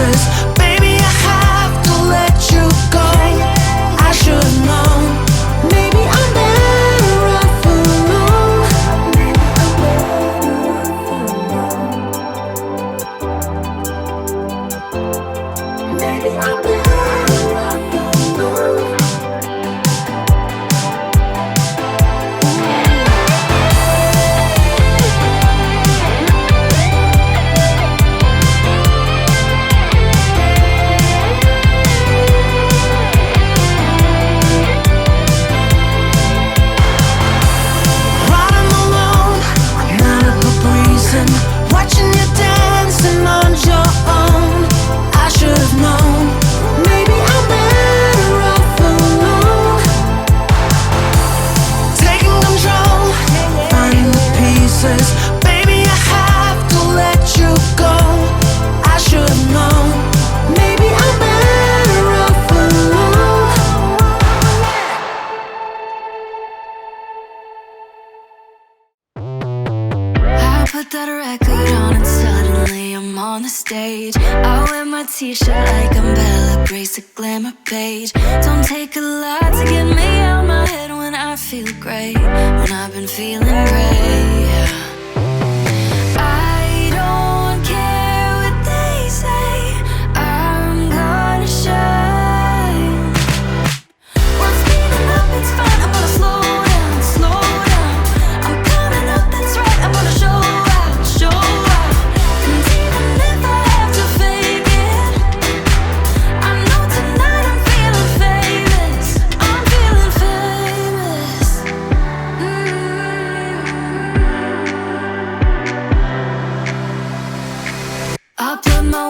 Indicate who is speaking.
Speaker 1: pieces. Baby, I have to let you go. I should've known. Maybe I'm better off alone. Maybe I'm better off alone. Riding alone, not up a breezing, watching you dancing on your own. I should've known. Maybe I'm better off alone. Taking control, finding the pieces. Baby, I have to let you go. I should've known. Maybe I'm better off alone.
Speaker 2: I put that record on and suddenly I'm on the stage. I wear my t-shirt like I'm Bella Grace, a glamour page. Don't take a lot to get me out my head when I feel great, when I've been feeling great. I don't care what they say, I'm gonna shine. What's speeding up, it's fine, I'm gonna slow down, slow down. I'm coming up, that's right, I'm gonna show out, show out. And even if I have to fake it, I know tonight I'm feeling famous, I'm feeling famous. I put my